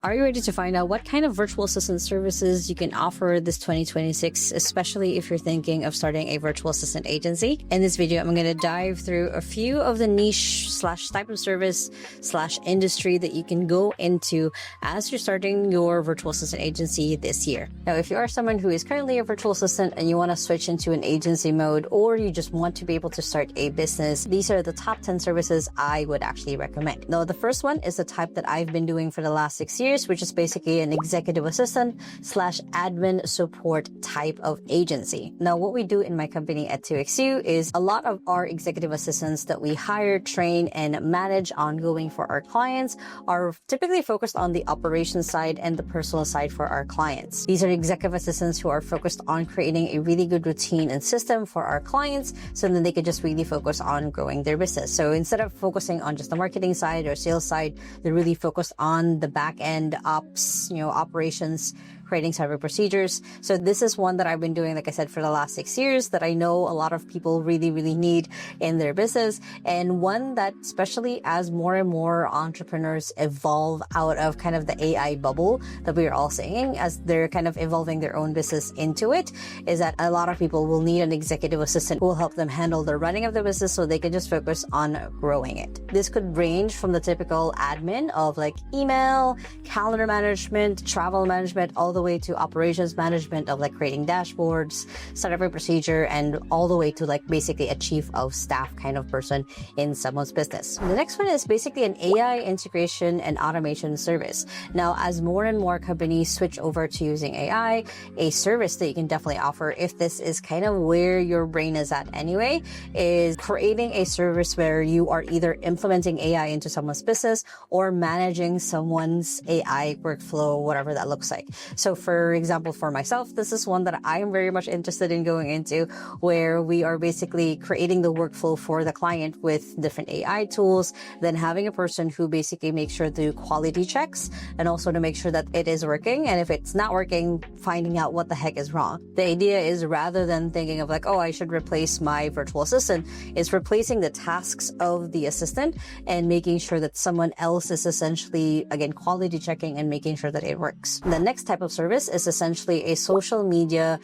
Are you ready to find out what kind of virtual assistant services you can offer this 2026, especially if you're thinking of starting a virtual assistant agency? In this video, I'm going to dive through a few of the niche / type of service / industry that you can go into as you're starting your virtual assistant agency this year. Now, if you are someone who is currently a virtual assistant and you want to switch into an agency mode, or you just want to be able to start a business, these are the top 10 services I would actually recommend. Now, the first one is the type that I've been doing for the last 6 years, which is basically an executive assistant / admin support type of agency. Now, what we do in my company at 2XU is a lot of our executive assistants that we hire, train, and manage ongoing for our clients are typically focused on the operations side and the personal side for our clients. These are executive assistants who are focused on creating a really good routine and system for our clients so then they can just really focus on growing their business. So instead of focusing on just the marketing side or sales side, they're really focused on the back end ops, operations, creating cyber procedures. So this is one that I've been doing, like I said, for the last 6 years that I know a lot of people really, really need in their business. And one that, especially as more and more entrepreneurs evolve out of kind of the AI bubble that we are all seeing, as they're kind of evolving their own business into it, is that a lot of people will need an executive assistant who will help them handle the running of the business so they can just focus on growing it. This could range from the typical admin of like email, calendar management, travel management, all the way to operations management of like creating dashboards, set up a procedure, and all the way to like basically a chief of staff kind of person in someone's business. The next one is basically an AI integration and automation service. Now, as more and more companies switch over to using AI, a service that you can definitely offer, if this is kind of where your brain is at anyway, is creating a service where you are either implementing AI into someone's business or managing someone's AI workflow, whatever that looks like. So for example, for myself, this is one that I am very much interested in going into, where we are basically creating the workflow for the client with different AI tools, then having a person who basically makes sure to do quality checks and also to make sure that it is working. And if it's not working, finding out what the heck is wrong. The idea is, rather than thinking of like, oh, I should replace my virtual assistant, is replacing the tasks of the assistant and making sure that someone else is essentially, again, quality checking and making sure that it works. The next type of service is essentially a social media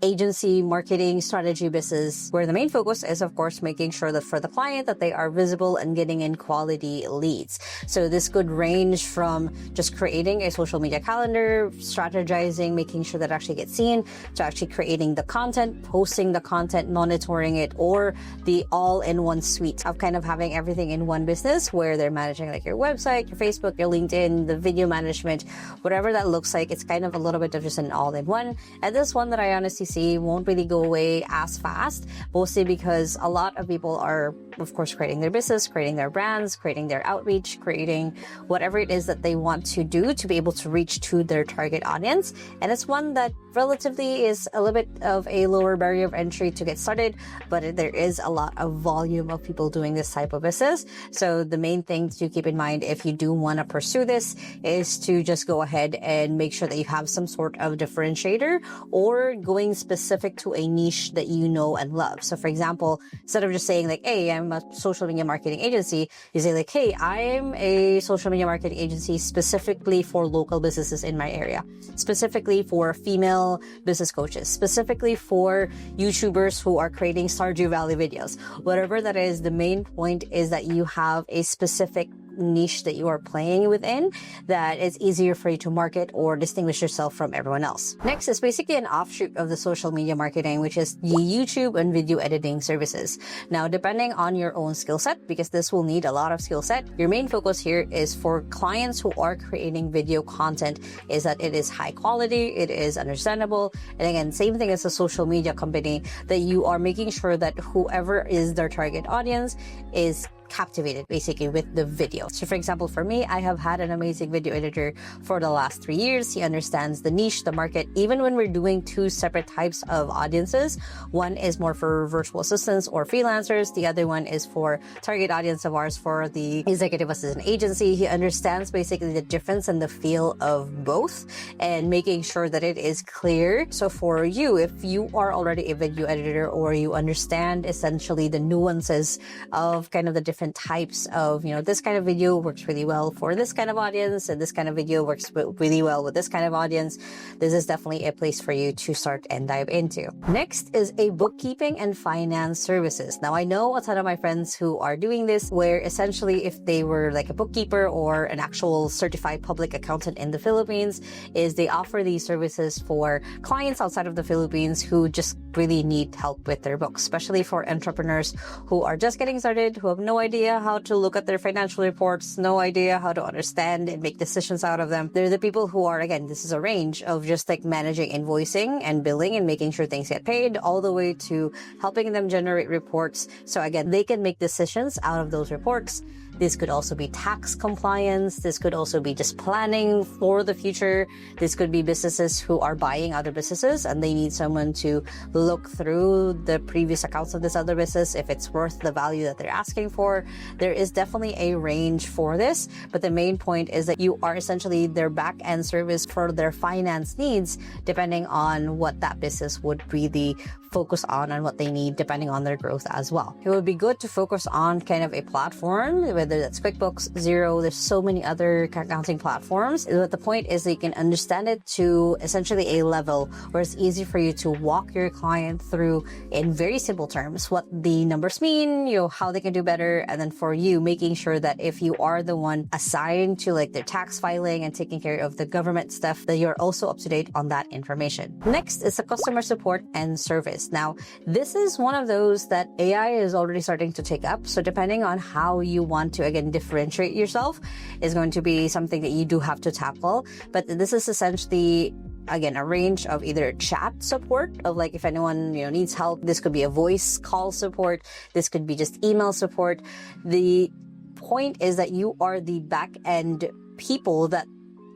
agency marketing strategy business, where the main focus is, of course, making sure that for the client that they are visible and getting in quality leads. So this could range from just creating a social media calendar, strategizing, making sure that it actually gets seen, to actually creating the content, posting the content, monitoring it, or the all-in-one suite of kind of having everything in one business where they're managing like your website, your Facebook, your LinkedIn, the video management, whatever that looks like. It's kind of a little bit of just an all-in-one. And this one that I honestly see won't really go away as fast, mostly because a lot of people are, of course, creating their business, creating their brands, creating their outreach, creating whatever it is that they want to do to be able to reach to their target audience. And it's one that relatively is a little bit of a lower barrier of entry to get started, but there is a lot of volume of people doing this type of business. So the main thing to keep in mind if you do want to pursue this is to just go ahead and make sure that you have some sort of differentiator or going specific to a niche that you know and love. So for example, instead of just saying like, hey, I'm a social media marketing agency, you say like, hey, I'm a social media marketing agency specifically for local businesses in my area, specifically for female business coaches, specifically for YouTubers who are creating Stardew Valley videos. Whatever that is, the main point is that you have a specific niche that you are playing within that is easier for you to market or distinguish yourself from everyone else. Next is basically an offshoot of the social media marketing, which is the YouTube and video editing services. Now, depending on your own skill set, because this will need a lot of skill set, your main focus here is for clients who are creating video content is that it is high quality, it is understandable, and again, same thing as a social media company, that you are making sure that whoever is their target audience is captivated basically with the video. So for example, for me, I have had an amazing video editor for the last 3 years. He understands the niche, the market, even when we're doing two separate types of audiences. One is more for virtual assistants or freelancers. The other one is for target audience of ours for the executive assistant agency. He understands basically the difference and the feel of both and making sure that it is clear. So for you, if you are already a video editor or you understand essentially the nuances of kind of the different different types of, this kind of video works really well for this kind of audience, and this kind of video works really well with this kind of audience. This is definitely a place for you to start and dive into. Next is a bookkeeping and finance services. Now, I know a ton of my friends who are doing this, where essentially if they were like a bookkeeper or an actual certified public accountant in the Philippines, is they offer these services for clients outside of the Philippines who just really need help with their books, especially for entrepreneurs who are just getting started, who have no idea how to look at their financial reports, no idea how to understand and make decisions out of them. They're the people who are, again, this is a range of just like managing invoicing and billing and making sure things get paid, all the way to helping them generate reports. So again, they can make decisions out of those reports. This could also be tax compliance. This could also be just planning for the future. This could be businesses who are buying other businesses and they need someone to look through the previous accounts of this other business if it's worth the value that they're asking for. There is definitely a range for this, but the main point is that you are essentially their back-end service for their finance needs, depending on what that business would really focus on and what they need depending on their growth as well. It would be good to focus on kind of a platform, whether that's QuickBooks, Xero, there's so many other accounting platforms. But the point is that you can understand it to essentially a level where it's easy for you to walk your client through in very simple terms what the numbers mean, how they can do better, and then for you making sure that if you are the one assigned to like their tax filing and taking care of the government stuff, that you're also up to date on that information. Next is the customer support and service. Now, this is one of those that AI is already starting to take up. So depending on how you want to, again, differentiate yourself is going to be something that you do have to tackle. But this is essentially, again, a range of either chat support of like if anyone, needs help. This could be a voice call support. This could be just email support. The point is that you are the back end people that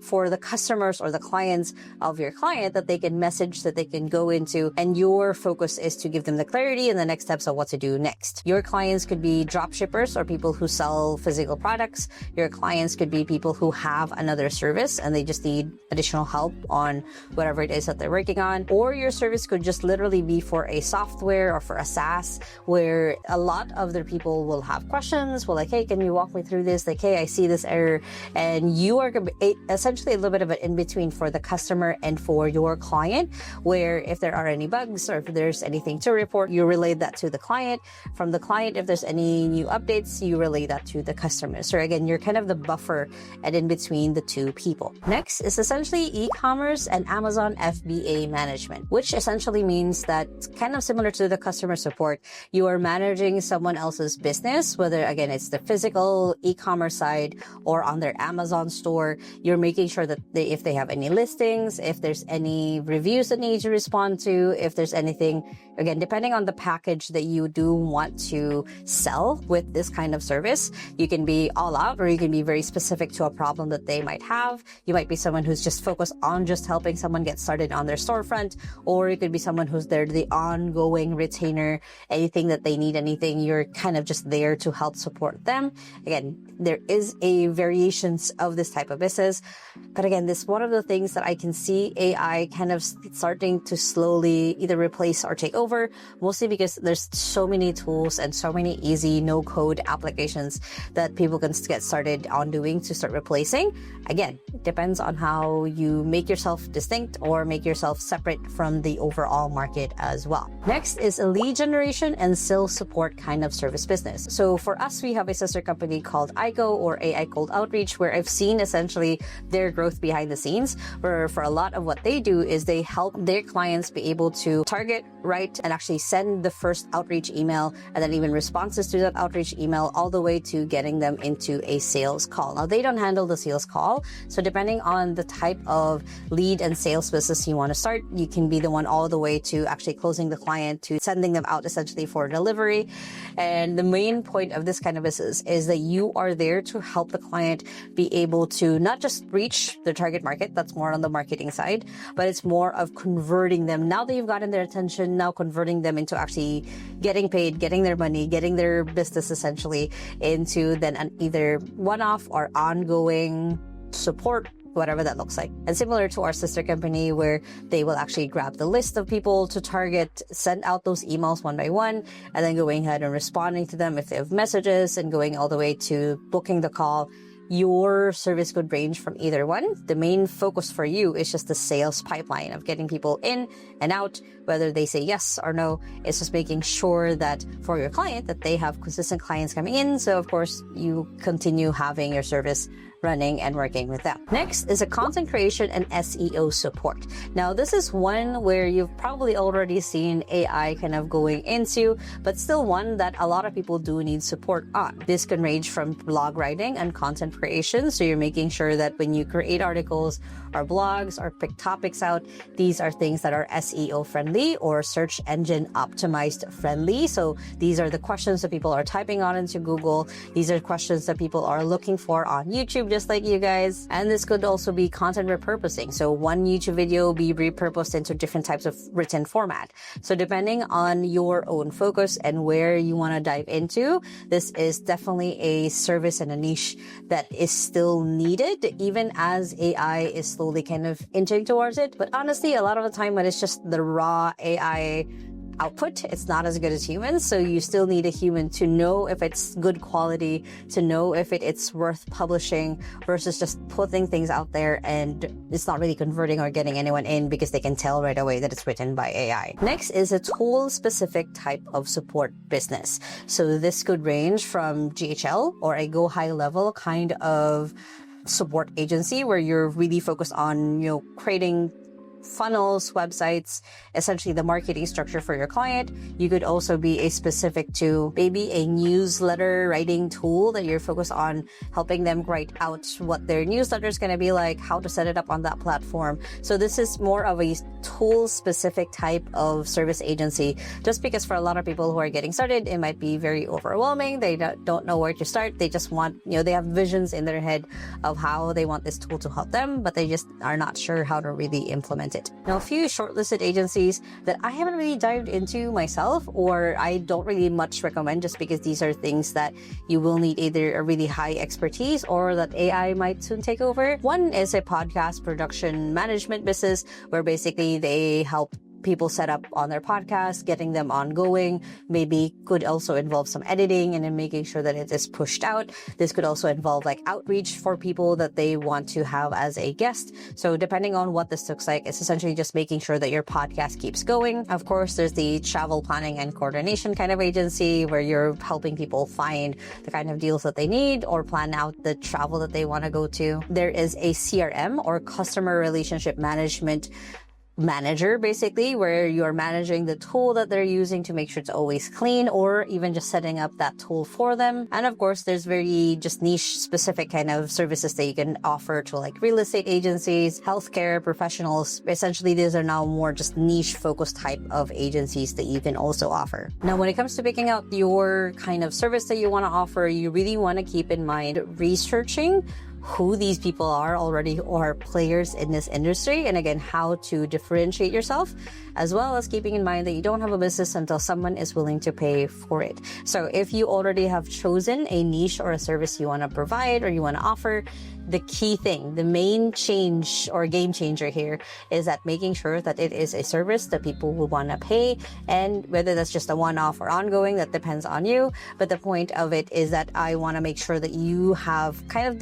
for the customers or the clients of your client that they can message, that they can go into, and your focus is to give them the clarity and the next steps of what to do next. Your clients could be drop shippers or people who sell physical products. Your clients could be people who have another service and they just need additional help on whatever it is that they're working on. Or your service could just literally be for a software or for a SaaS, where a lot of their people will have questions. Well, like, hey, can you walk me through this? Like, hey, I see this error. And you are essentially a little bit of an in-between for the customer and for your client, where if there are any bugs or if there's anything to report, you relay that to the client. From the client, if there's any new updates, you relay that to the customer. So again, you're kind of the buffer and in between the two people. Next is essentially e-commerce and Amazon FBA management, which essentially means that, kind of similar to the customer support, you are managing someone else's business, whether again it's the physical e-commerce side or on their Amazon store. You're making sure that if they have any listings, if there's any reviews that need to respond to, if there's anything, again, depending on the package that you do want to sell with this kind of service, you can be all out or you can be very specific to a problem that they might have. You might be someone who's just focused on just helping someone get started on their storefront, or you could be someone who's there, the ongoing retainer, anything that they need, anything, you're kind of just there to help support them. Again, there is a variations of this type of business. But again, this is one of the things that I can see AI kind of starting to slowly either replace or take over, mostly because there's so many tools and so many easy no-code applications that people can get started on doing to start replacing. Again, it depends on how you make yourself distinct or make yourself separate from the overall market as well. Next is a lead generation and sales support kind of service business. So for us, we have a sister company called ICO or AI Cold Outreach, where I've seen essentially their growth behind the scenes, where for a lot of what they do is they help their clients be able to target, write, and actually send the first outreach email, and then even responses to that outreach email, all the way to getting them into a sales call. Now, they don't handle the sales call, so depending on the type of lead and sales business you want to start, you can be the one all the way to actually closing the client, to sending them out essentially for delivery. And the main point of this kind of business is that you are there to help the client be able to not just reach the target market, that's more on the marketing side, but it's more of converting them. Now that you've gotten their attention, now converting them into actually getting paid, getting their money, getting their business essentially into then an either one-off or ongoing support whatever that looks like. And similar to our sister company, where they will actually grab the list of people to target, send out those emails one by one, and then going ahead and responding to them if they have messages, and going all the way to booking the call. Your service could range from either one. The main focus for you is just the sales pipeline of getting people in and out, whether they say yes or no. It's just making sure that for your client that they have consistent clients coming in. So of course you continue having your service running and working with them. Next is a content creation and SEO support. Now, this is one where you've probably already seen AI kind of going into, but still one that a lot of people do need support on. This can range from blog writing and content creation. So you're making sure that when you create articles or blogs or pick topics out, these are things that are SEO friendly or search engine optimized friendly. So these are the questions that people are typing on into Google. These are questions that people are looking for on YouTube, just like you guys. And this could also be content repurposing. So one YouTube video will be repurposed into different types of written format. So depending on your own focus and where you want to dive into, this is definitely a service and a niche that is still needed, even as AI is slowly kind of inching towards it. But honestly, a lot of the time when it's just the raw AI output, it's not as good as humans. So you still need a human to know if it's good quality, to know if it's worth publishing, versus just putting things out there and it's not really converting or getting anyone in because they can tell right away that it's written by AI. Next is a tool specific type of support business. So this could range from GHL or a go high level kind of support agency where you're really focused on, creating funnels, websites, essentially the marketing structure for your client. You could also be a specific to maybe a newsletter writing tool that you're focused on helping them write out what their newsletter is going to be like, how to set it up on that platform. So this is more of a tool specific type of service agency, just because for a lot of people who are getting started, it might be very overwhelming. They don't know where to start. They just want, they have visions in their head of how they want this tool to help them, but they just are not sure how to really implement it. Now, a few shortlisted agencies that I haven't really dived into myself, or I don't really much recommend, just because these are things that you will need either a really high expertise or that AI might soon take over. One is a podcast production management business where basically they help people set up on their podcast, getting them ongoing. Maybe could also involve some editing and then making sure that it is pushed out. This could also involve like outreach for people that they want to have as a guest. So depending on what this looks like, it's essentially just making sure that your podcast keeps going. Of course, there's the travel planning and coordination kind of agency where you're helping people find the kind of deals that they need or plan out the travel that they want to go to. There is a CRM or customer relationship management manager, basically, where you're managing the tool that they're using to make sure it's always clean, or even just setting up that tool for them. And of course, there's very just niche specific kind of services that you can offer to like real estate agencies, healthcare professionals. Essentially, these are now more just niche focused type of agencies that you can also offer. Now, when it comes to picking out your kind of service that you want to offer, you really want to keep in mind researching who these people are already or players in this industry, and again, how to differentiate yourself, as well as keeping in mind that you don't have a business until someone is willing to pay for it. So if you already have chosen a niche or a service you want to provide or you want to offer, the key thing, the main change or game changer here is that making sure that it is a service that people will want to pay, and whether that's just a one-off or ongoing, that depends on you. But the point of it is that I want to make sure that you have kind of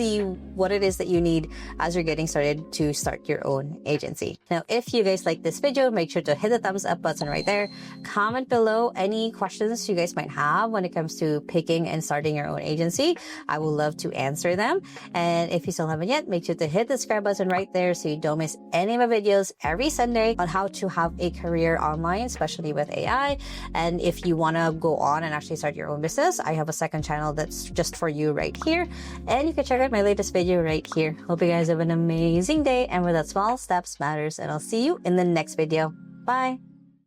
what it is that you need as you're getting started to start your own agency. Now, if you guys like this video, make sure to hit the thumbs up button right there. Comment below any questions you guys might have when it comes to picking and starting your own agency. I would love to answer them. And if you still haven't yet, make sure to hit the subscribe button right there so you don't miss any of my videos every Sunday on how to have a career online, especially with AI. And if you want to go on and actually start your own business, I have a second channel that's just for you right here. And you can check out my latest video right here. Hope you guys have an amazing day, and with that, small steps matters, and I'll see you in the next video. Bye.